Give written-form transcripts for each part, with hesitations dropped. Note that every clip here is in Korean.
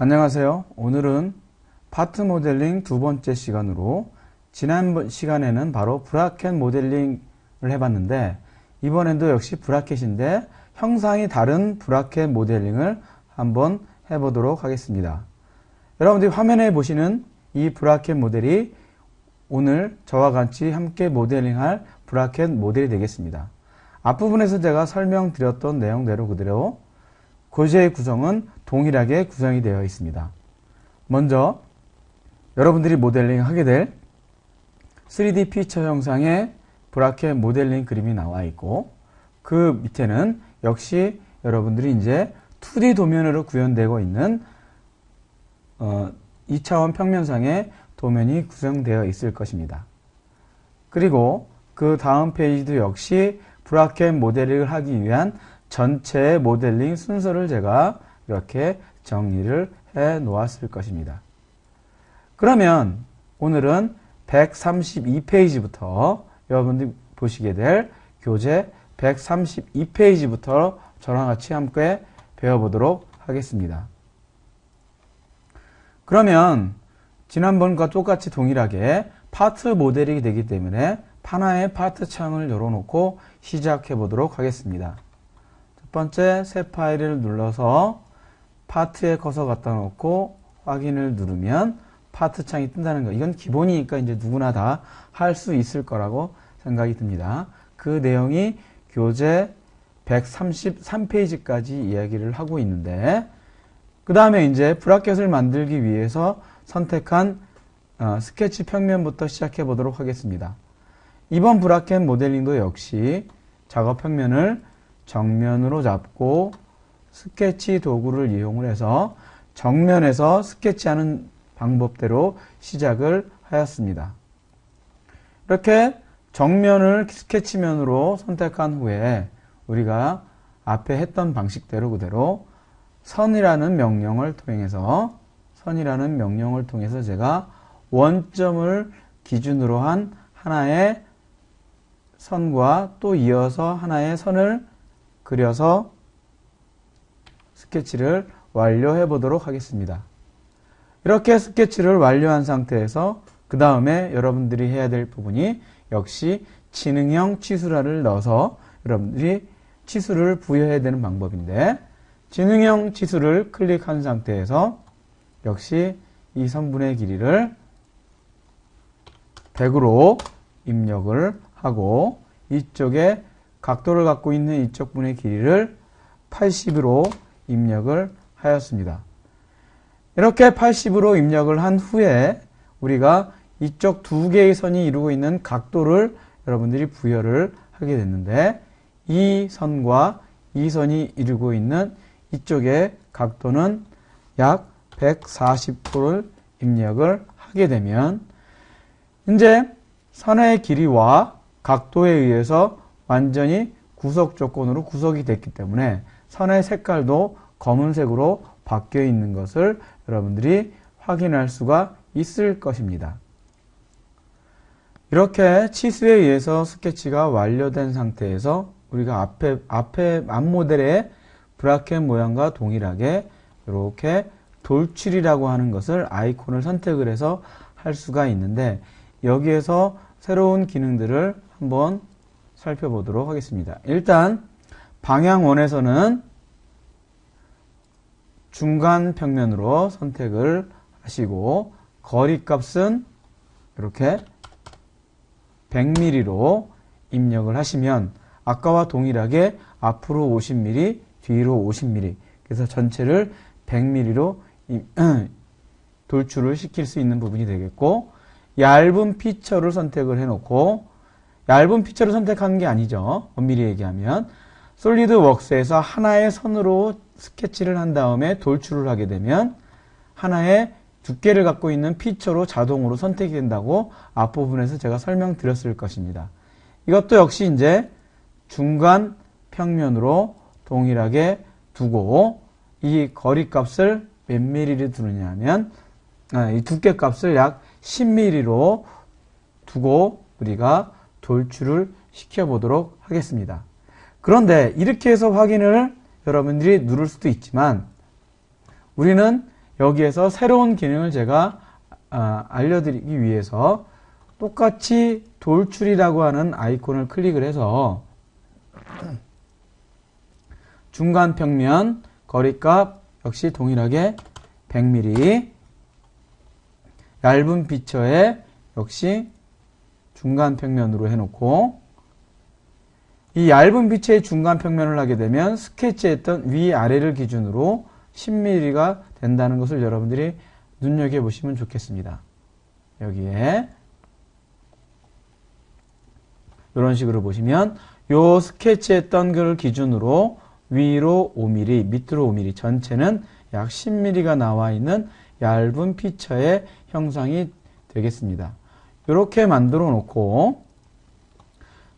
안녕하세요. 오늘은 파트 모델링 두 번째 시간으로 지난 시간에는 바로 브라켓 모델링을 해봤는데 이번에도 역시 브라켓인데 형상이 다른 브라켓 모델링을 한번 해보도록 하겠습니다. 여러분들이 화면에 보시는 이 브라켓 모델이 오늘 저와 같이 함께 모델링할 브라켓 모델이 되겠습니다. 앞부분에서 제가 설명드렸던 내용대로 그대로 교재의 구성은 동일하게 구성이 되어 있습니다. 먼저 여러분들이 모델링 하게 될 3D 피처 형상의 브라켓 모델링 그림이 나와 있고 그 밑에는 역시 여러분들이 이제 2D 도면으로 구현되고 있는 2차원 평면상의 도면이 구성되어 있을 것입니다. 그리고 그 다음 페이지도 역시 브라켓 모델링을 하기 위한 전체 모델링 순서를 제가 이렇게 정리를 해 놓았을 것입니다. 그러면 오늘은 132페이지부터 여러분들이 보시게 될 교재 132페이지부터 저랑 같이 함께 배워보도록 하겠습니다. 그러면 지난번과 똑같이 동일하게 파트 모델링이 되기 때문에 하나의 파트 창을 열어놓고 시작해 보도록 하겠습니다. 첫 번째 새 파일을 눌러서 파트에 커서 갖다 놓고 확인을 누르면 파트 창이 뜬다는 거. 이건 기본이니까 이제 누구나 다 할 수 있을 거라고 생각이 듭니다. 그 내용이 교재 133페이지까지 이야기를 하고 있는데 그 다음에 이제 브라켓을 만들기 위해서 선택한 스케치 평면부터 시작해 보도록 하겠습니다. 이번 브라켓 모델링도 역시 작업 평면을 정면으로 잡고 스케치 도구를 이용을 해서 정면에서 스케치하는 방법대로 시작을 하였습니다. 이렇게 정면을 스케치면으로 선택한 후에 우리가 앞에 했던 방식대로 그대로 선이라는 명령을 통해서 제가 원점을 기준으로 한 하나의 선과 또 이어서 하나의 선을 그려서 스케치를 완료해 보도록 하겠습니다. 이렇게 스케치를 완료한 상태에서 그 다음에 여러분들이 해야 될 부분이 역시 지능형 치수라를 넣어서 여러분들이 치수를 부여해야 되는 방법인데 지능형 치수를 클릭한 상태에서 역시 이 선분의 길이를 100으로 입력을 하고 이쪽에 각도를 갖고 있는 이쪽 분의 길이를 80으로 입력을 하였습니다. 이렇게 80으로 입력을 한 후에 우리가 이쪽 두 개의 선이 이루고 있는 각도를 여러분들이 부여를 하게 됐는데 이 선과 이 선이 이루고 있는 이쪽의 각도는 약 140도를 입력을 하게 되면 이제 선의 길이와 각도에 의해서 완전히 구석 조건으로 구석이 됐기 때문에 선의 색깔도 검은색으로 바뀌어 있는 것을 여러분들이 확인할 수가 있을 것입니다. 이렇게 치수에 의해서 스케치가 완료된 상태에서 우리가 앞에 앞모델의 브라켓 모양과 동일하게 이렇게 돌출이라고 하는 것을 아이콘을 선택을 해서 할 수가 있는데 여기에서 새로운 기능들을 한번 살펴보도록 하겠습니다. 일단 방향원에서는 중간 평면으로 선택을 하시고 거리값은 이렇게 100mm로 입력을 하시면 아까와 동일하게 앞으로 50mm, 뒤로 50mm 그래서 전체를 100mm로 돌출을 시킬 수 있는 부분이 되겠고 얇은 피처를 선택을 해놓고 얇은 피처를 선택하는 게 아니죠. 엄밀히 얘기하면 솔리드웍스에서 하나의 선으로 스케치를 한 다음에 돌출을 하게 되면 하나의 두께를 갖고 있는 피처로 자동으로 선택이 된다고 앞부분에서 제가 설명드렸을 것입니다. 이것도 역시 이제 중간 평면으로 동일하게 두고 이 거리값을 몇 mm를 두느냐면 이 두께값을 약 10mm로 두고 우리가 돌출을 시켜보도록 하겠습니다. 그런데 이렇게 해서 확인을 여러분들이 누를 수도 있지만 우리는 여기에서 새로운 기능을 제가 알려드리기 위해서 똑같이 돌출이라고 하는 아이콘을 클릭을 해서 중간 평면 거리값 역시 동일하게 100mm, 얇은 피처에 역시 중간 평면으로 해놓고, 이 얇은 피처의 중간 평면을 하게 되면 스케치했던 위아래를 기준으로 10mm가 된다는 것을 여러분들이 눈여겨보시면 좋겠습니다. 여기에 이런 식으로 보시면 요 스케치했던 걸 기준으로 위로 5mm, 밑으로 5mm, 전체는 약 10mm가 나와 있는 얇은 피처의 형상이 되겠습니다. 이렇게 만들어 놓고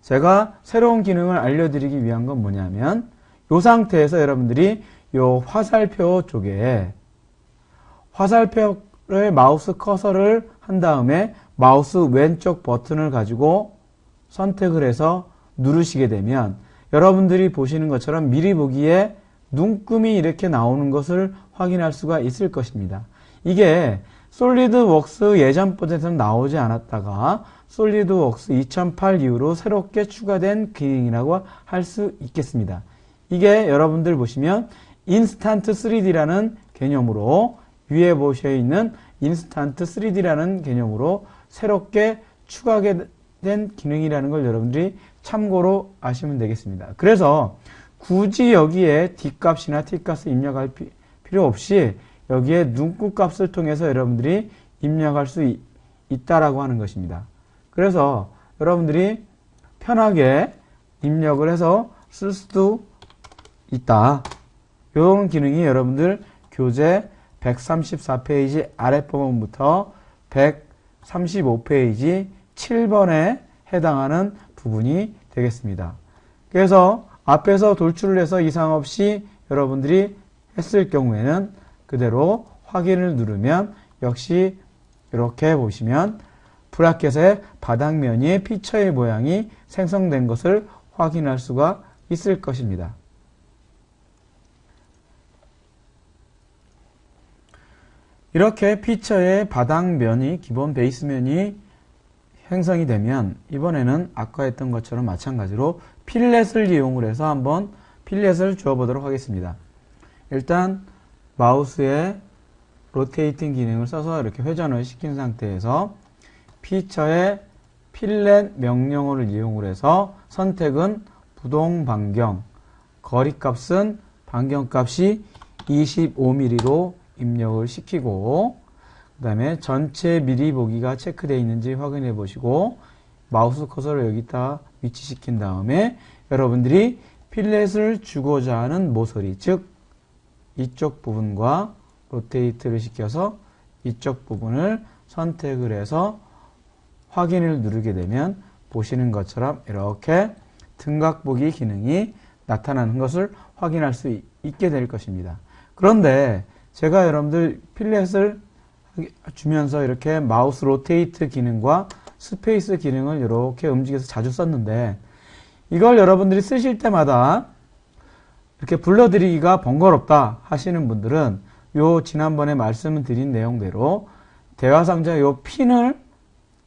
제가 새로운 기능을 알려드리기 위한 건 뭐냐면 이 상태에서 여러분들이 이 화살표 쪽에 화살표를 마우스 커서를 한 다음에 마우스 왼쪽 버튼을 가지고 선택을 해서 누르시게 되면 여러분들이 보시는 것처럼 미리 보기에 눈금이 이렇게 나오는 것을 확인할 수가 있을 것입니다. 이게 솔리드웍스 예전 버전에서는 나오지 않았다가 솔리드웍스 2008 이후로 새롭게 추가된 기능이라고 할 수 있겠습니다. 이게 여러분들 보시면 인스턴트 3D라는 개념으로 위에 보셔 있는 인스턴트 3D라는 개념으로 새롭게 추가된 기능이라는 걸 여러분들이 참고로 아시면 되겠습니다. 그래서 굳이 여기에 D값이나 T값을 입력할 필요 없이 여기에 눈금 값을 통해서 여러분들이 입력할 수 있다라고 하는 것입니다. 그래서 여러분들이 편하게 입력을 해서 쓸 수도 있다. 이런 기능이 여러분들 교재 134페이지 아랫부분부터 135페이지 7번에 해당하는 부분이 되겠습니다. 그래서 앞에서 돌출을 해서 이상 없이 여러분들이 했을 경우에는 그대로 확인을 누르면 역시 이렇게 보시면 브라켓의 바닥면이 피처의 모양이 생성된 것을 확인할 수가 있을 것입니다. 이렇게 피처의 바닥면이 기본 베이스면이 생성이 되면 이번에는 아까 했던 것처럼 마찬가지로 필렛을 이용을 해서 한번 필렛을 주어 보도록 하겠습니다. 일단 마우스의 로테이팅 기능을 써서 이렇게 회전을 시킨 상태에서 피처의 필렛 명령어를 이용을 해서 선택은 부동 반경, 거리값은 반경값이 25mm로 입력을 시키고 그 다음에 전체 미리 보기가 체크되어 있는지 확인해 보시고 마우스 커서를 여기다 위치시킨 다음에 여러분들이 필렛을 주고자 하는 모서리, 즉 이쪽 부분과 로테이트를 시켜서 이쪽 부분을 선택을 해서 확인을 누르게 되면 보시는 것처럼 이렇게 등각 보기 기능이 나타나는 것을 확인할 수 있게 될 것입니다. 그런데 제가 여러분들 필렛을 주면서 이렇게 마우스 로테이트 기능과 스페이스 기능을 이렇게 움직여서 자주 썼는데 이걸 여러분들이 쓰실 때마다 이렇게 불러드리기가 번거롭다 하시는 분들은 요 지난번에 말씀드린 내용대로 대화상자 요 핀을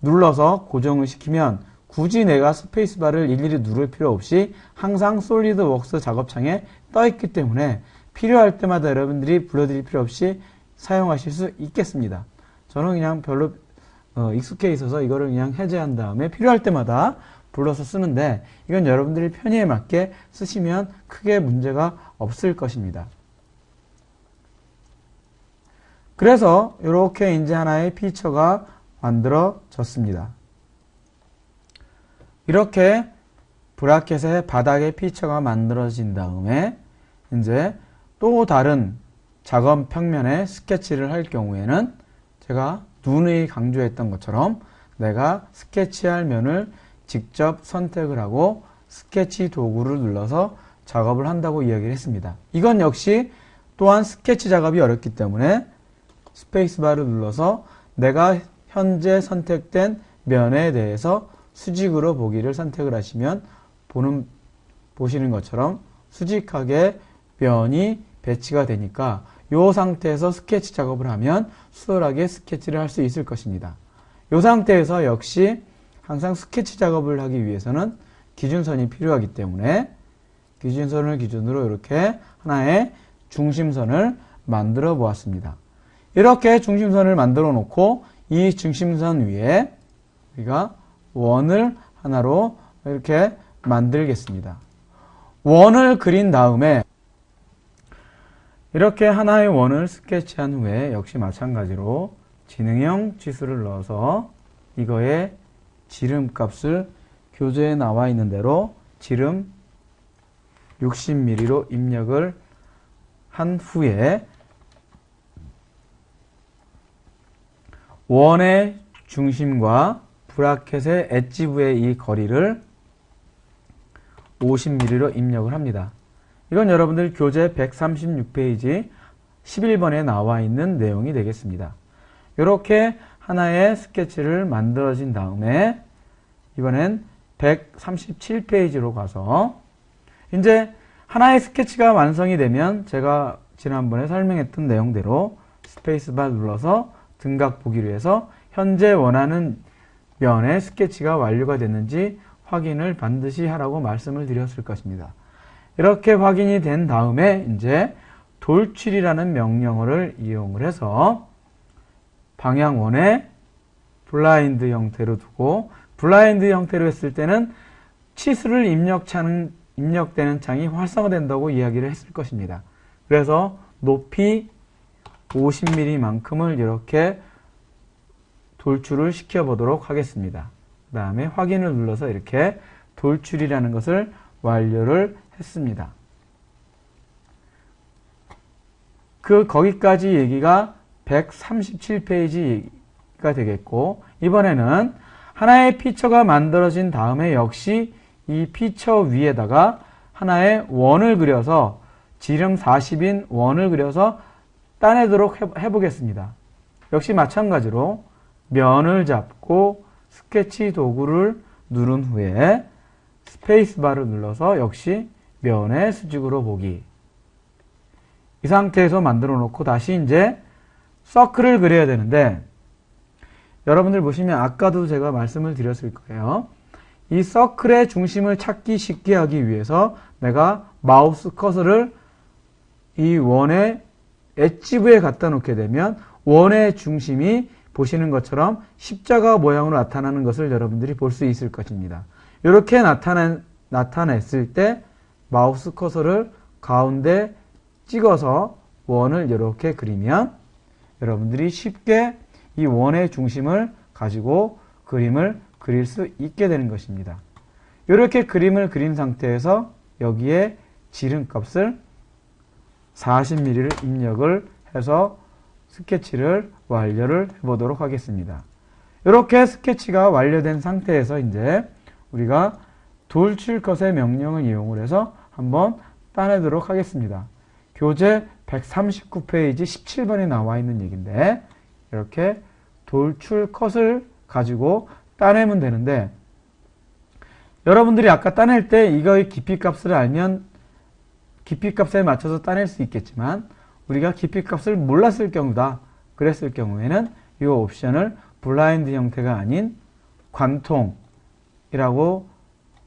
눌러서 고정을 시키면 굳이 내가 스페이스바를 일일이 누를 필요 없이 항상 솔리드웍스 작업창에 떠 있기 때문에 필요할 때마다 여러분들이 불러드릴 필요 없이 사용하실 수 있겠습니다. 저는 그냥 별로 익숙해 있어서 이거를 그냥 해제한 다음에 필요할 때마다 불러서 쓰는데 이건 여러분들이 편의에 맞게 쓰시면 크게 문제가 없을 것입니다. 그래서 이렇게 이제 하나의 피처가 만들어졌습니다. 이렇게 브라켓의 바닥에 피처가 만들어진 다음에 이제 또 다른 작업 평면에 스케치를 할 경우에는 제가 누누이 강조했던 것처럼 내가 스케치할 면을 직접 선택을 하고 스케치 도구를 눌러서 작업을 한다고 이야기를 했습니다. 이건 역시 또한 스케치 작업이 어렵기 때문에 스페이스바를 눌러서 내가 현재 선택된 면에 대해서 수직으로 보기를 선택을 하시면 보시는 것처럼 수직하게 면이 배치가 되니까 이 이 상태에서 스케치 작업을 하면 수월하게 스케치를 할 수 있을 것입니다. 이 상태에서 역시 항상 스케치 작업을 하기 위해서는 기준선이 필요하기 때문에 기준선을 기준으로 이렇게 하나의 중심선을 만들어 보았습니다. 이렇게 중심선을 만들어 놓고 이 중심선 위에 우리가 원을 하나로 이렇게 만들겠습니다. 원을 그린 다음에 이렇게 하나의 원을 스케치한 후에 역시 마찬가지로 진행형 치수를 넣어서 이거의 지름값을 교재에 나와 있는 대로 지름 60mm로 입력을 한 후에 원의 중심과 브라켓의 엣지부의 이 거리를 50mm로 입력을 합니다. 이건 여러분들 교재 136페이지 11번에 나와 있는 내용이 되겠습니다. 이렇게 하나의 스케치를 만들어진 다음에 이번엔 137페이지로 가서 이제 하나의 스케치가 완성이 되면 제가 지난번에 설명했던 내용대로 스페이스바 눌러서 등각 보기로 해서 현재 원하는 면의 스케치가 완료가 됐는지 확인을 반드시 하라고 말씀을 드렸을 것입니다. 이렇게 확인이 된 다음에 이제 돌출이라는 명령어를 이용을 해서 방향원에 블라인드 형태로 두고 블라인드 형태로 했을 때는 치수를 입력되는 창이 활성화된다고 이야기를 했을 것입니다. 그래서 높이 50mm만큼을 이렇게 돌출을 시켜보도록 하겠습니다. 그 다음에 확인을 눌러서 이렇게 돌출이라는 것을 완료를 했습니다. 거기까지 얘기가 137페이지가 되겠고, 이번에는 하나의 피처가 만들어진 다음에 역시 이 피처 위에다가 하나의 원을 그려서 지름 40인 원을 그려서 따내도록 해보겠습니다. 역시 마찬가지로 면을 잡고 스케치 도구를 누른 후에 스페이스바를 눌러서 역시 면의 수직으로 보기. 이 상태에서 만들어 놓고 다시 이제 서클을 그려야 되는데, 여러분들 보시면 아까도 제가 말씀을 드렸을 거예요. 이 서클의 중심을 찾기 쉽게 하기 위해서 내가 마우스 커서를 이 원의 엣지부에 갖다 놓게 되면 원의 중심이 보시는 것처럼 십자가 모양으로 나타나는 것을 여러분들이 볼 수 있을 것입니다. 이렇게 나타냈을 때 마우스 커서를 가운데 찍어서 원을 이렇게 그리면 여러분들이 쉽게 이 원의 중심을 가지고 그림을 그릴 수 있게 되는 것입니다. 이렇게 그림을 그린 상태에서 여기에 지름값을 40mm를 입력을 해서 스케치를 완료를 해보도록 하겠습니다. 이렇게 스케치가 완료된 상태에서 이제 우리가 돌출 컷의 명령을 이용을 해서 한번 따내도록 하겠습니다. 교재 139페이지 17번에 나와 있는 얘기인데, 이렇게 돌출 컷을 가지고 따내면 되는데, 여러분들이 아까 따낼 때 이거의 깊이 값을 알면 깊이 값에 맞춰서 따낼 수 있겠지만, 우리가 깊이 값을 몰랐을 경우다 그랬을 경우에는 이 옵션을 블라인드 형태가 아닌 관통이라고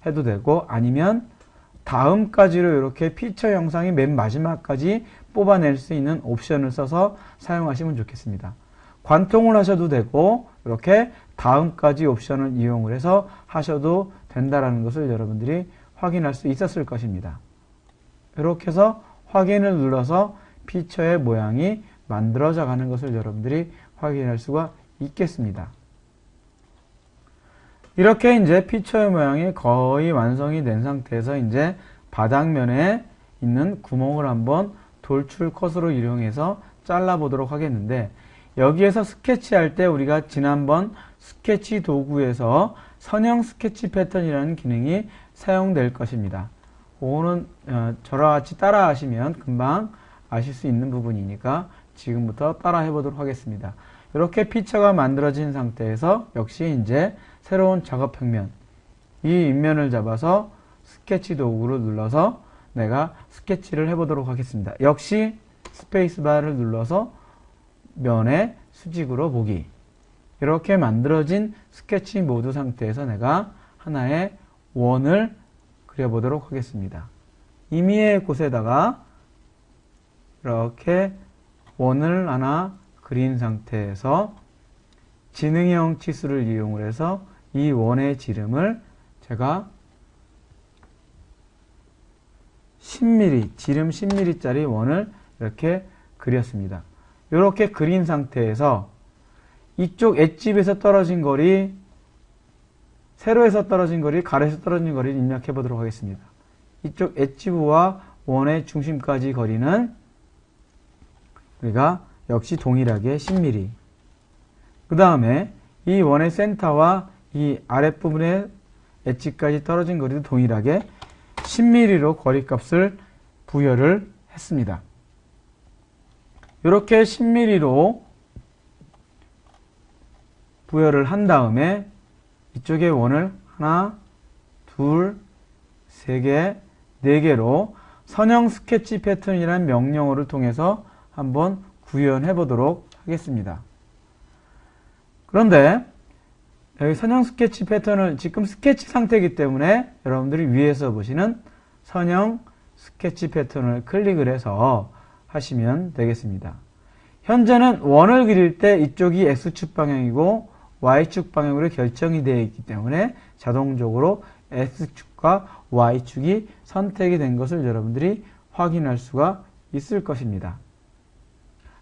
해도 되고, 아니면 다음까지로 이렇게 피처 영상이 맨 마지막까지 뽑아낼 수 있는 옵션을 써서 사용하시면 좋겠습니다. 관통을 하셔도 되고 이렇게 다음까지 옵션을 이용을 해서 하셔도 된다는 것을 여러분들이 확인할 수 있었을 것입니다. 이렇게 해서 확인을 눌러서 피처의 모양이 만들어져 가는 것을 여러분들이 확인할 수가 있겠습니다. 이렇게 이제 피처의 모양이 거의 완성이 된 상태에서 이제 바닥면에 있는 구멍을 한번 돌출 컷으로 이용해서 잘라보도록 하겠는데, 여기에서 스케치할 때 우리가 지난번 스케치 도구에서 선형 스케치 패턴이라는 기능이 사용될 것입니다. 그거는 저와 같이 따라 하시면 금방 아실 수 있는 부분이니까 지금부터 따라 해보도록 하겠습니다. 이렇게 피처가 만들어진 상태에서 역시 이제 새로운 작업 평면, 이 윗면을 잡아서 스케치 도구를 눌러서 내가 스케치를 해보도록 하겠습니다. 역시 스페이스바를 눌러서 면의 수직으로 보기. 이렇게 만들어진 스케치 모드 상태에서 내가 하나의 원을 그려보도록 하겠습니다. 임의의 곳에다가 이렇게 원을 하나 그린 상태에서 지능형 치수를 이용을 해서 이 원의 지름을 제가 10mm, 지름 10mm 짜리 원을 이렇게 그렸습니다. 이렇게 그린 상태에서 이쪽 엣집에서 떨어진 거리, 세로에서 떨어진 거리, 가로에서 떨어진 거리를 입력해 보도록 하겠습니다. 이쪽 엣지부와 원의 중심까지 거리는 우리가 역시 동일하게 10mm. 그 다음에 이 원의 센터와 이 아랫부분의 엣지까지 떨어진 거리도 동일하게 10mm로 거리값을 부여를 했습니다. 이렇게 10mm로 부여를 한 다음에 이쪽에 원을 하나, 둘, 세 개, 네 개로 선형 스케치 패턴이라는 명령어를 통해서 한번 구현해 보도록 하겠습니다. 그런데 여기 선형 스케치 패턴을 지금 스케치 상태이기 때문에 여러분들이 위에서 보시는 선형 스케치 패턴을 클릭을 해서 하시면 되겠습니다. 현재는 원을 그릴 때 이쪽이 X축 방향이고 Y축 방향으로 결정이 되어 있기 때문에 자동적으로 X축과 Y축이 선택이 된 것을 여러분들이 확인할 수가 있을 것입니다.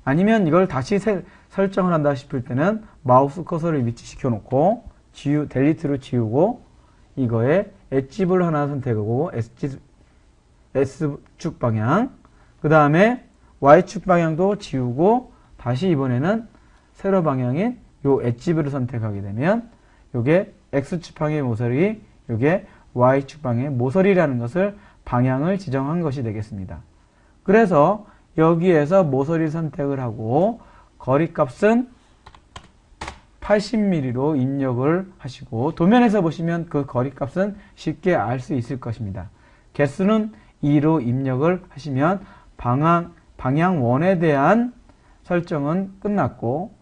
아니면 이걸 다시 설정을 한다 싶을 때는 마우스 커서를 위치시켜 놓고 델리트로 지우고 이거에 엣집을 하나 선택하고 S축 방향, 그 다음에 Y축 방향도 지우고 다시 이번에는 세로 방향인 요 엣집을 선택하게 되면 요게 X축 방향의 모서리, 요게 Y축 방향의 모서리라는 것을 방향을 지정한 것이 되겠습니다. 그래서 여기에서 모서리 선택을 하고 거리값은 80mm로 입력을 하시고 도면에서 보시면 그 거리값은 쉽게 알 수 있을 것입니다. 개수는 2로 입력을 하시면 방향 원에 대한 설정은 끝났고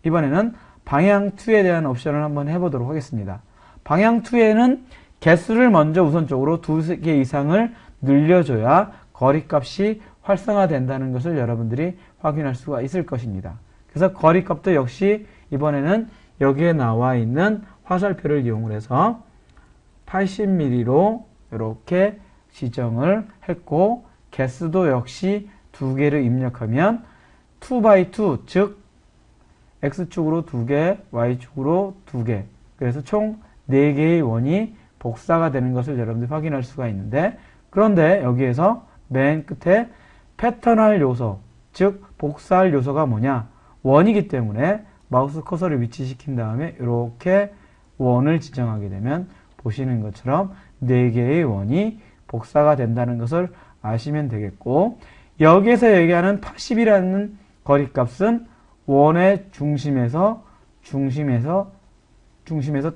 이번에는 방향 2에 대한 옵션을 한번 해보도록 하겠습니다. 방향 2에는 개수를 먼저 우선적으로 2개 이상을 늘려줘야 거리값이 활성화된다는 것을 여러분들이 확인할 수가 있을 것입니다. 그래서 거리값도 역시 이번에는 여기에 나와 있는 화살표를 이용을 해서 80mm로 이렇게 지정을 했고 개수도 역시 2개를 입력하면 2x2 즉 X축으로 2개, Y축으로 2개 그래서 총 4개의 원이 복사가 되는 것을 여러분들이 확인할 수가 있는데 그런데 여기에서 맨 끝에 패턴할 요소 즉 복사할 요소가 뭐냐 원이기 때문에 마우스 커서를 위치시킨 다음에 이렇게 원을 지정하게 되면 보시는 것처럼 4개의 원이 복사가 된다는 것을 아시면 되겠고 여기에서 얘기하는 80이라는 거리값은 원의 중심에서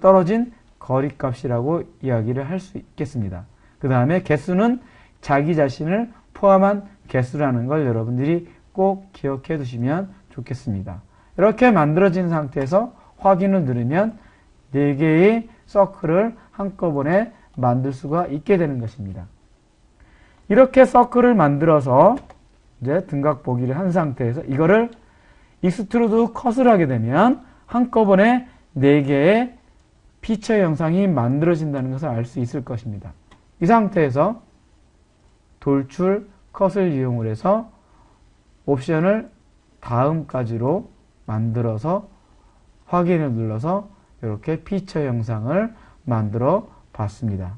떨어진 거리값이라고 이야기를 할 수 있겠습니다. 그 다음에 개수는 자기 자신을 포함한 개수라는 걸 여러분들이 꼭 기억해 두시면 좋겠습니다. 이렇게 만들어진 상태에서 확인을 누르면 4개의 서클을 한꺼번에 만들 수가 있게 되는 것입니다. 이렇게 서클을 만들어서 이제 등각 보기를 한 상태에서 이거를 익스트루드 컷을 하게 되면 한꺼번에 4개의 피처 영상이 만들어진다는 것을 알 수 있을 것입니다. 이 상태에서 돌출 컷을 이용을 해서 옵션을 다음까지로 만들어서 확인을 눌러서 이렇게 피처 영상을 만들어 봤습니다.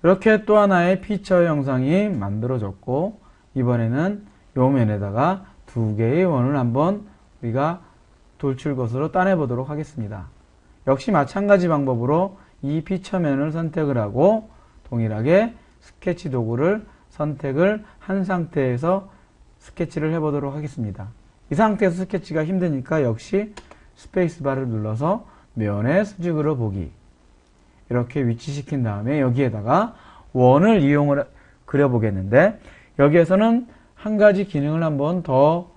이렇게 또 하나의 피처 영상이 만들어졌고 이번에는 요 면에다가 2개의 원을 한번 우리가 돌출 것으로 따내 보도록 하겠습니다. 역시 마찬가지 방법으로 이 피처면을 선택을 하고 동일하게 스케치 도구를 선택을 한 상태에서 스케치를 해보도록 하겠습니다. 이 상태에서 스케치가 힘드니까 역시 스페이스바를 눌러서 면의 수직으로 보기 이렇게 위치시킨 다음에 여기에다가 원을 이용을 그려보겠는데 여기에서는 한 가지 기능을 한번 더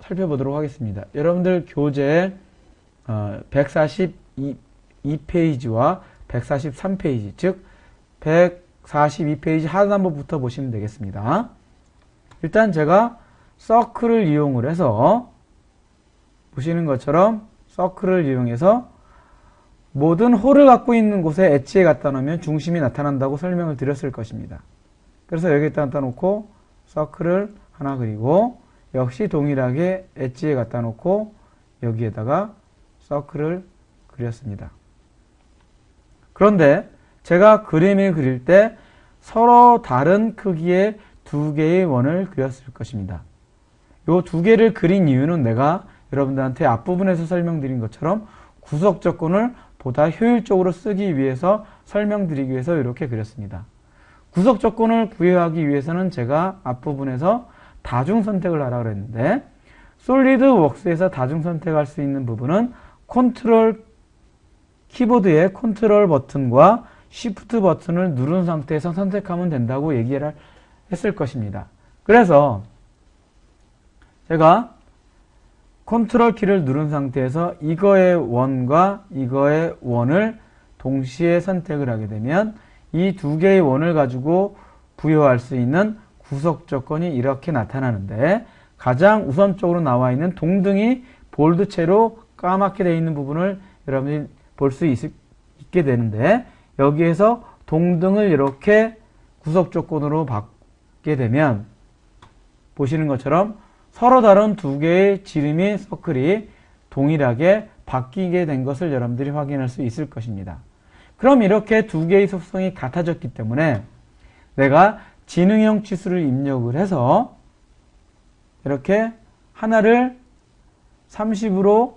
살펴보도록 하겠습니다. 여러분들 교재 142페이지와 143페이지, 즉 142페이지 하단부부터 보시면 되겠습니다. 일단 제가 서클을 이용을 해서 보시는 것처럼 서클을 이용해서 모든 홀을 갖고 있는 곳에 엣지에 갖다 놓으면 중심이 나타난다고 설명을 드렸을 것입니다. 그래서 여기에다 갖다 놓고 서클을 하나 그리고 역시 동일하게 엣지에 갖다 놓고 여기에다가 서클을 그렸습니다. 그런데 제가 그림을 그릴 때 서로 다른 크기의 두 개의 원을 그렸을 것입니다. 이 두 개를 그린 이유는 내가 여러분들한테 앞부분에서 설명드린 것처럼 구석 조건을 보다 효율적으로 쓰기 위해서 설명드리기 위해서 이렇게 그렸습니다. 구석 조건을 부여하기 위해서는 제가 앞부분에서 다중 선택을 하라 그랬는데 솔리드웍스에서 다중 선택할 수 있는 부분은 키보드의 컨트롤 버튼과 쉬프트 버튼을 누른 상태에서 선택하면 된다고 얘기를 했을 것입니다. 그래서 제가 컨트롤 키를 누른 상태에서 이거의 원과 이거의 원을 동시에 선택을 하게 되면 이 두 개의 원을 가지고 부여할 수 있는 구석 조건이 이렇게 나타나는데 가장 우선적으로 나와 있는 동등이 볼드체로 까맣게 되어 있는 부분을 여러분이 볼 수 있게 되는데 여기에서 동등을 이렇게 구석 조건으로 받게 되면 보시는 것처럼 서로 다른 두 개의 지름이 서클이 동일하게 바뀌게 된 것을 여러분들이 확인할 수 있을 것입니다. 그럼 이렇게 두 개의 속성이 같아졌기 때문에 내가 지능형 치수를 입력을 해서 이렇게 하나를 30으로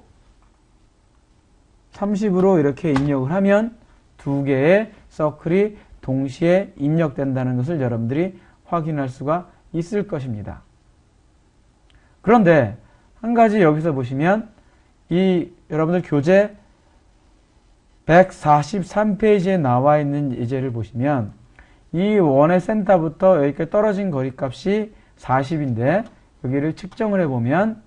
이렇게 입력을 하면 두 개의 서클이 동시에 입력된다는 것을 여러분들이 확인할 수가 있을 것입니다. 그런데 한 가지 여기서 보시면 이 여러분들 교재 143페이지에 나와 있는 예제를 보시면 이 원의 센터부터 여기까지 떨어진 거리값이 40인데 여기를 측정을 해보면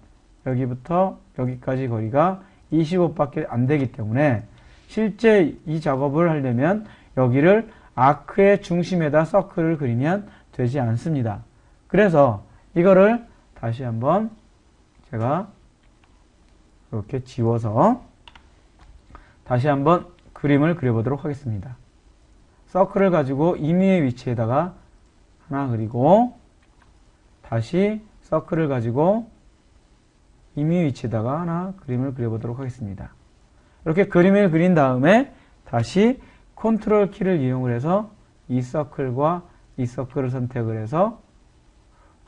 여기부터 여기까지 거리가 25밖에 안 되기 때문에 실제 이 작업을 하려면 여기를 아크의 중심에다 서클을 그리면 되지 않습니다. 그래서 이거를 다시 한번 제가 이렇게 지워서 다시 한번 그림을 그려보도록 하겠습니다. 서클을 가지고 임의의 위치에다가 하나 그리고 다시 서클을 가지고 임의의 위치에다가 하나 그림을 그려보도록 하겠습니다. 이렇게 그림을 그린 다음에 다시 컨트롤 키를 이용을 해서 이 서클과 이 서클을 선택을 해서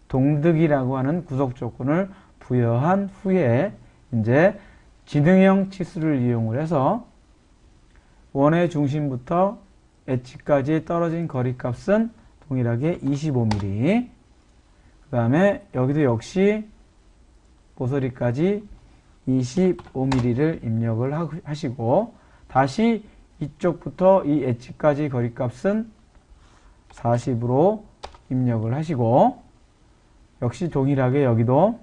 동등이라고 하는 구석 조건을 부여한 후에 이제 지능형 치수를 이용을 해서 원의 중심부터 엣지까지 떨어진 거리값은 동일하게 25mm, 그 다음에 여기도 역시 모서리까지 25mm를 입력을 하시고 다시 이쪽부터 이 엣지까지 거리값은 40으로 입력을 하시고 역시 동일하게 여기도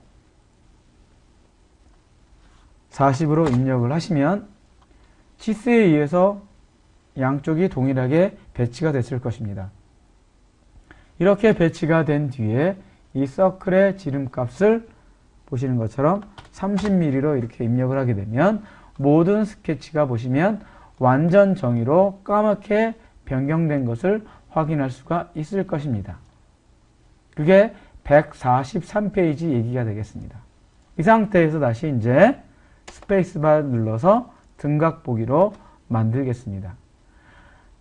40으로 입력을 하시면 치수에 의해서 양쪽이 동일하게 배치가 됐을 것입니다. 이렇게 배치가 된 뒤에 이 서클의 지름값을 보시는 것처럼 30mm로 이렇게 입력을 하게 되면 모든 스케치가 보시면 완전 정의로 까맣게 변경된 것을 확인할 수가 있을 것입니다. 그게 143페이지 얘기가 되겠습니다. 이 상태에서 다시 이제 스페이스바 눌러서 등각 보기로 만들겠습니다.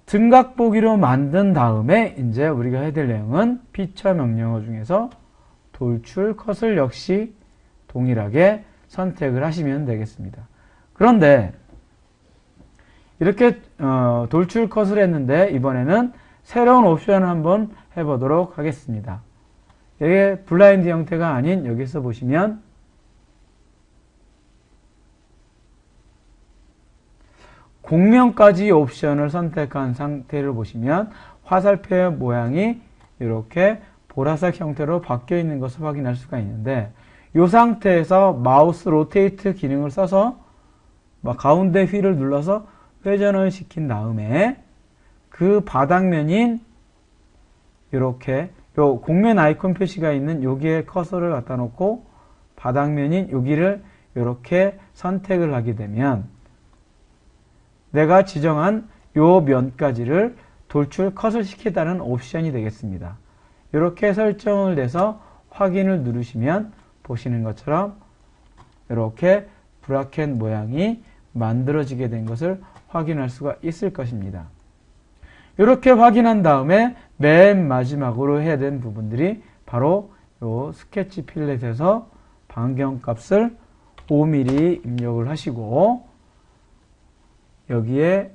등각 보기로 만든 다음에 이제 우리가 해야 될 내용은 피처 명령어 중에서 돌출 컷을 역시 동일하게 선택을 하시면 되겠습니다. 그런데 이렇게 돌출 컷을 했는데 이번에는 새로운 옵션을 한번 해보도록 하겠습니다. 이게 블라인드 형태가 아닌 여기서 보시면 공명까지 옵션을 선택한 상태를 보시면 화살표의 모양이 이렇게 보라색 형태로 바뀌어 있는 것을 확인할 수가 있는데, 이 상태에서 마우스 로테이트 기능을 써서 가운데 휠을 눌러서 회전을 시킨 다음에 그 바닥면인 이렇게 요 곡면 아이콘 표시가 있는 여기에 커서를 갖다 놓고 바닥면인 여기를 이렇게 선택을 하게 되면 내가 지정한 요 면까지를 돌출 컷을 시키다는 옵션이 되겠습니다. 이렇게 설정을 해서 확인을 누르시면 보시는 것처럼 이렇게 브라켓 모양이 만들어지게 된 것을 확인할 수가 있을 것입니다. 이렇게 확인한 다음에 맨 마지막으로 해야 되는 부분들이 바로 요 스케치 필렛에서 반경값을 5mm 입력을 하시고 여기에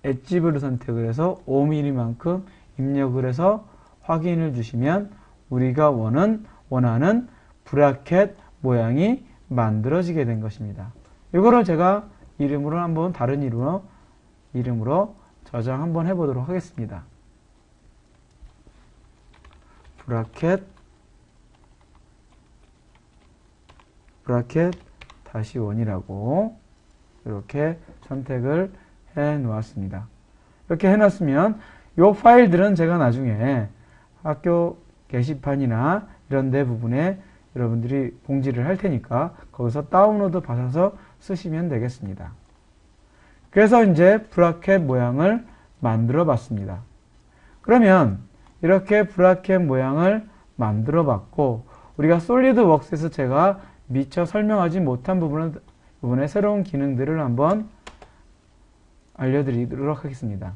엣지브를 선택을 해서 5mm만큼 입력을 해서 확인을 주시면 우리가 원하는 브라켓 모양이 만들어지게 된 것입니다. 이거를 제가 다른 이름으로 저장 한번 해보도록 하겠습니다. 브라켓 다시 원이라고 이렇게 선택을 해 놓았습니다. 이렇게 해 놨으면 이 파일들은 제가 나중에 학교 게시판이나 이런 데 부분에 여러분들이 공지를 할 테니까 거기서 다운로드 받아서 쓰시면 되겠습니다. 그래서 이제 브라켓 모양을 만들어 봤습니다. 그러면 이렇게 브라켓 모양을 만들어 봤고 우리가 솔리드웍스에서 제가 미처 설명하지 못한 부분의 새로운 기능들을 한번 알려드리도록 하겠습니다.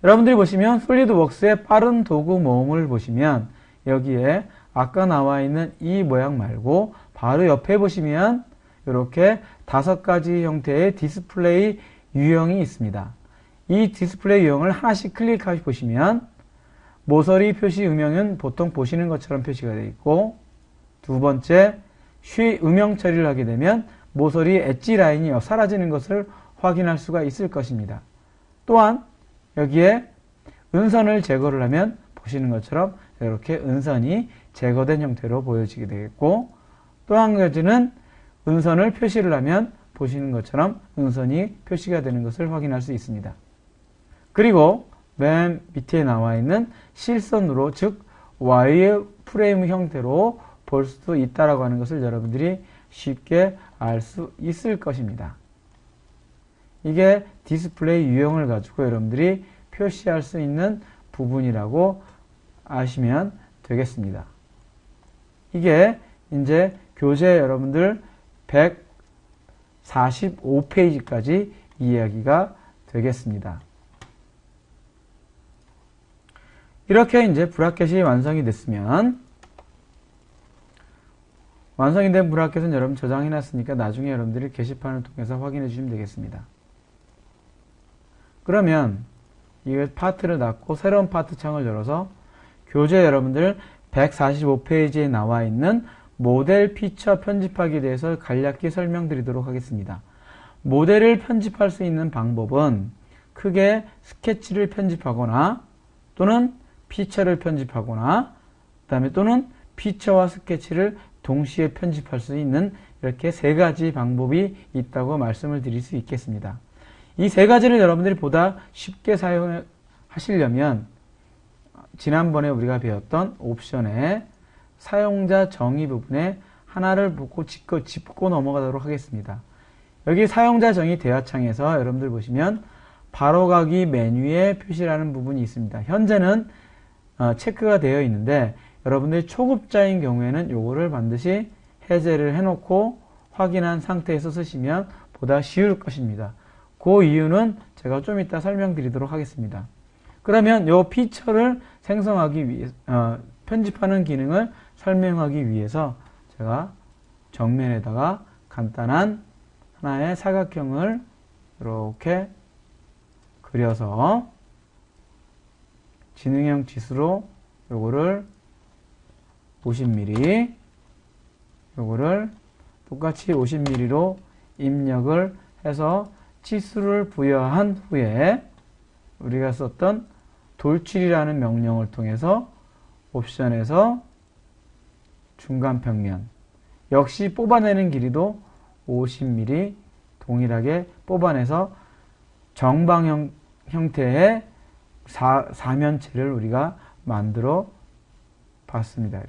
여러분들이 보시면 솔리드웍스의 빠른 도구 모음을 보시면 여기에 아까 나와 있는 이 모양 말고 바로 옆에 보시면 이렇게 5가지 형태의 디스플레이 유형이 있습니다. 이 디스플레이 유형을 하나씩 클릭해 보시면 모서리 표시 음영은 보통 보시는 것처럼 표시가 되어 있고 두 번째 음영 처리를 하게 되면 모서리 엣지 라인이 사라지는 것을 확인할 수가 있을 것입니다. 또한 여기에 은선을 제거를 하면 보시는 것처럼 이렇게 은선이 제거된 형태로 보여지게 되겠고 또 한 가지는 은선을 표시를 하면 보시는 것처럼 은선이 표시가 되는 것을 확인할 수 있습니다. 그리고 맨 밑에 나와 있는 실선으로 즉 와이어 프레임 형태로 볼 수도 있다라고 하는 것을 여러분들이 쉽게 알 수 있을 것입니다. 이게 디스플레이 유형을 가지고 여러분들이 표시할 수 있는 부분이라고 아시면 되겠습니다. 이게 이제 교재 여러분들 145페이지까지 이야기가 되겠습니다. 이렇게 이제 브라켓이 완성이 됐으면 완성이 된 브라켓은 여러분 저장해 놨으니까 나중에 여러분들이 게시판을 통해서 확인해 주시면 되겠습니다. 그러면 이 파트를 닫고 새로운 파트 창을 열어서 교재 여러분들 145페이지에 나와 있는 모델 피처 편집하기에 대해서 간략히 설명드리도록 하겠습니다. 모델을 편집할 수 있는 방법은 크게 스케치를 편집하거나 또는 피처를 편집하거나 그다음에 또는 피처와 스케치를 동시에 편집할 수 있는 이렇게 3가지 방법이 있다고 말씀을 드릴 수 있겠습니다. 이 3가지를 여러분들이 보다 쉽게 사용하시려면 지난번에 우리가 배웠던 옵션의 사용자 정의 부분에 하나를 보고 짚고 넘어가도록 하겠습니다. 여기 사용자 정의 대화창에서 여러분들 보시면 바로가기 메뉴에 표시라는 부분이 있습니다. 현재는 체크가 되어 있는데 여러분들이 초급자인 경우에는 요거를 반드시 해제를 해놓고 확인한 상태에서 쓰시면 보다 쉬울 것입니다. 그 이유는 제가 좀 이따 설명드리도록 하겠습니다. 그러면 요 피처를 생성하기 위해 편집하는 기능을 설명하기 위해서 제가 정면에다가 간단한 하나의 사각형을 이렇게 그려서 진행형 지수로 요거를 50mm 요거를 똑같이 50mm로 입력을 해서 치수를 부여한 후에 우리가 썼던 돌출이라는 명령을 통해서 옵션에서 중간 평면. 역시 뽑아내는 길이도 50mm 동일하게 뽑아내서 정방형 형태의 사면체를 우리가 만들어 봤습니다.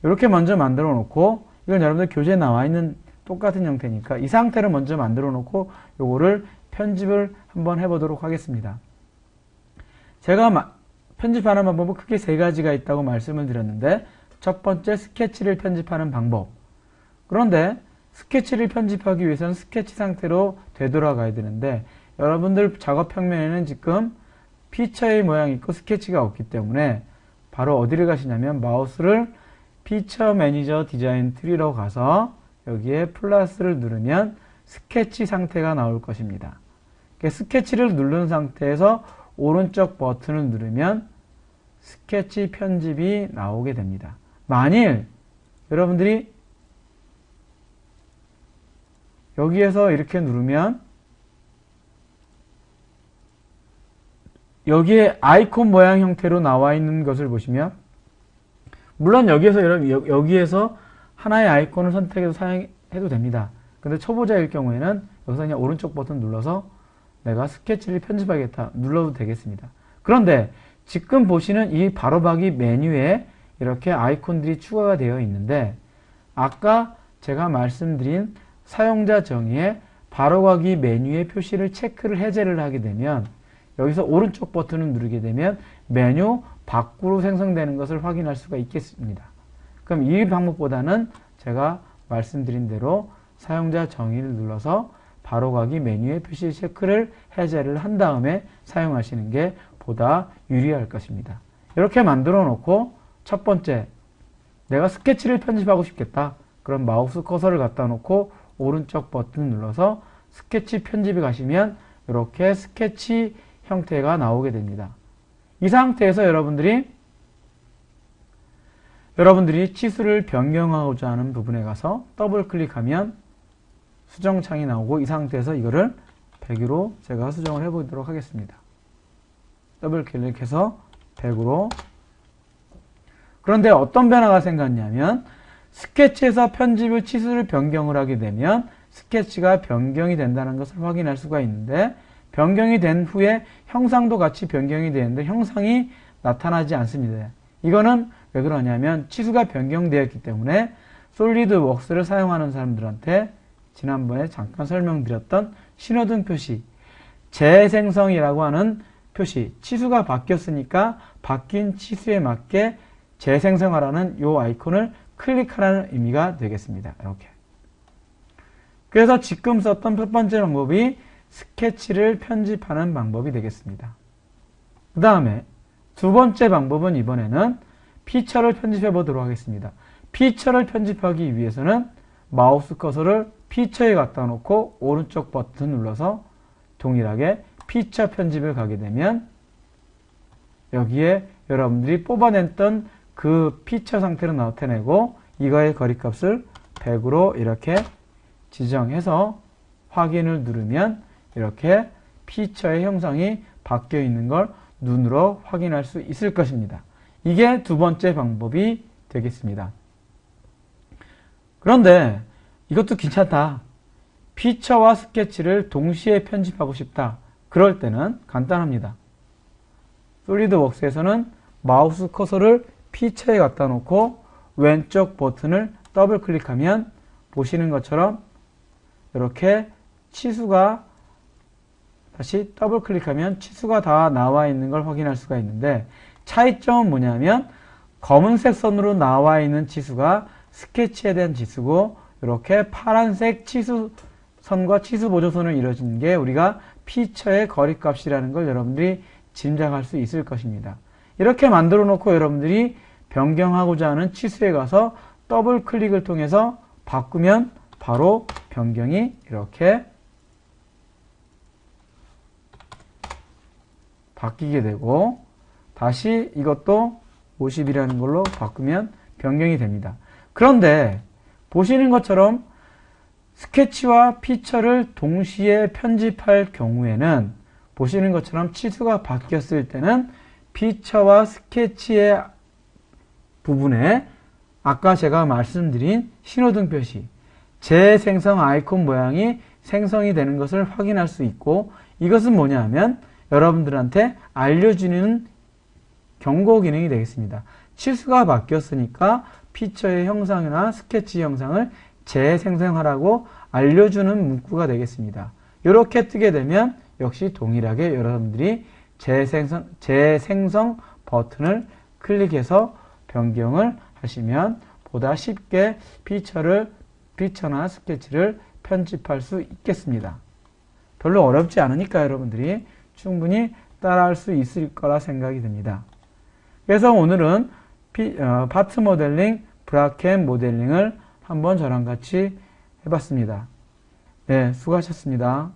이렇게 먼저 만들어 놓고, 이건 여러분들 교재에 나와 있는 똑같은 형태니까 이 상태를 먼저 만들어 놓고 요거를 편집을 한번 해보도록 하겠습니다. 제가 편집하는 방법은 크게 세 가지가 있다고 말씀을 드렸는데, 첫 번째 스케치를 편집하는 방법. 그런데 스케치를 편집하기 위해서는 스케치 상태로 되돌아가야 되는데, 여러분들 작업 평면에는 지금 피처의 모양이 있고 스케치가 없기 때문에 바로 어디를 가시냐면 마우스를 피처 매니저 디자인 트리로 가서 여기에 플러스를 누르면 스케치 상태가 나올 것입니다. 스케치를 누른 상태에서 오른쪽 버튼을 누르면 스케치 편집이 나오게 됩니다. 만일 여러분들이 여기에서 이렇게 누르면 여기에 아이콘 모양 형태로 나와 있는 것을 보시면, 물론 여기에서 하나의 아이콘을 선택해서 사용해도 됩니다. 근데 초보자일 경우에는 여기서 그냥 오른쪽 버튼 눌러서 내가 스케치를 편집하겠다 눌러도 되겠습니다. 그런데 지금 보시는 이 바로박이 메뉴에 이렇게 아이콘들이 추가가 되어 있는데, 아까 제가 말씀드린 사용자 정의에 바로가기 메뉴의 표시를 체크를 해제를 하게 되면 여기서 오른쪽 버튼을 누르게 되면 메뉴 밖으로 생성되는 것을 확인할 수가 있겠습니다. 그럼 이 방법보다는 제가 말씀드린 대로 사용자 정의를 눌러서 바로가기 메뉴의 표시 체크를 해제를 한 다음에 사용하시는 게 보다 유리할 것입니다. 이렇게 만들어 놓고, 첫 번째, 내가 스케치를 편집하고 싶겠다. 그럼 마우스 커서를 갖다 놓고 오른쪽 버튼 눌러서 스케치 편집에 가시면 이렇게 스케치 형태가 나오게 됩니다. 이 상태에서 여러분들이 치수를 변경하고자 하는 부분에 가서 더블 클릭하면 수정창이 나오고, 이 상태에서 이거를 100으로 제가 수정을 해보도록 하겠습니다. 더블 클릭해서 100으로. 그런데 어떤 변화가 생겼냐면, 스케치에서 편집을 치수를 변경을 하게 되면 스케치가 변경이 된다는 것을 확인할 수가 있는데, 변경이 된 후에 형상도 같이 변경이 되는데 형상이 나타나지 않습니다. 이거는 왜 그러냐면 치수가 변경되었기 때문에 솔리드웍스를 사용하는 사람들한테 지난번에 잠깐 설명드렸던 신호등 표시, 재생성이라고 하는 표시, 치수가 바뀌었으니까 바뀐 치수에 맞게 재생성하라는 이 아이콘을 클릭하라는 의미가 되겠습니다. 이렇게. 그래서 지금 썼던 첫 번째 방법이 스케치를 편집하는 방법이 되겠습니다. 그 다음에 두 번째 방법은 이번에는 피처를 편집해 보도록 하겠습니다. 피처를 편집하기 위해서는 마우스 커서를 피처에 갖다 놓고 오른쪽 버튼 눌러서 동일하게 피처 편집을 가게 되면 여기에 여러분들이 뽑아냈던 그 피처 상태로 나타내고, 이거의 거리값을 100으로 이렇게 지정해서 확인을 누르면 이렇게 피처의 형상이 바뀌어 있는 걸 눈으로 확인할 수 있을 것입니다. 이게 두 번째 방법이 되겠습니다. 그런데 이것도 괜찮다. 피처와 스케치를 동시에 편집하고 싶다. 그럴 때는 간단합니다. 솔리드웍스에서는 마우스 커서를 피처에 갖다 놓고 왼쪽 버튼을 더블 클릭하면 보시는 것처럼 이렇게 치수가, 다시 더블 클릭하면 치수가 다 나와 있는 걸 확인할 수가 있는데, 차이점은 뭐냐면 검은색 선으로 나와 있는 치수가 스케치에 대한 치수고, 이렇게 파란색 치수선과 치수 보조선을 이루어진 게 우리가 피처의 거리값이라는 걸 여러분들이 짐작할 수 있을 것입니다. 이렇게 만들어 놓고 여러분들이 변경하고자 하는 치수에 가서 더블 클릭을 통해서 바꾸면 바로 변경이 이렇게 바뀌게 되고, 다시 이것도 50이라는 걸로 바꾸면 변경이 됩니다. 그런데 보시는 것처럼 스케치와 피처를 동시에 편집할 경우에는 보시는 것처럼 치수가 바뀌었을 때는 피처와 스케치의 부분에 아까 제가 말씀드린 신호등 표시, 재생성 아이콘 모양이 생성이 되는 것을 확인할 수 있고, 이것은 뭐냐 하면 여러분들한테 알려주는 경고 기능이 되겠습니다. 치수가 바뀌었으니까 피처의 형상이나 스케치 형상을 재생성하라고 알려주는 문구가 되겠습니다. 이렇게 뜨게 되면 역시 동일하게 여러분들이 재생성 버튼을 클릭해서 변경을 하시면 보다 쉽게 피처나 스케치를 편집할 수 있겠습니다. 별로 어렵지 않으니까 여러분들이 충분히 따라할 수 있을 거라 생각이 듭니다. 그래서 오늘은 파트 모델링, 브라켓 모델링을 한번 저랑 같이 해봤습니다. 네, 수고하셨습니다.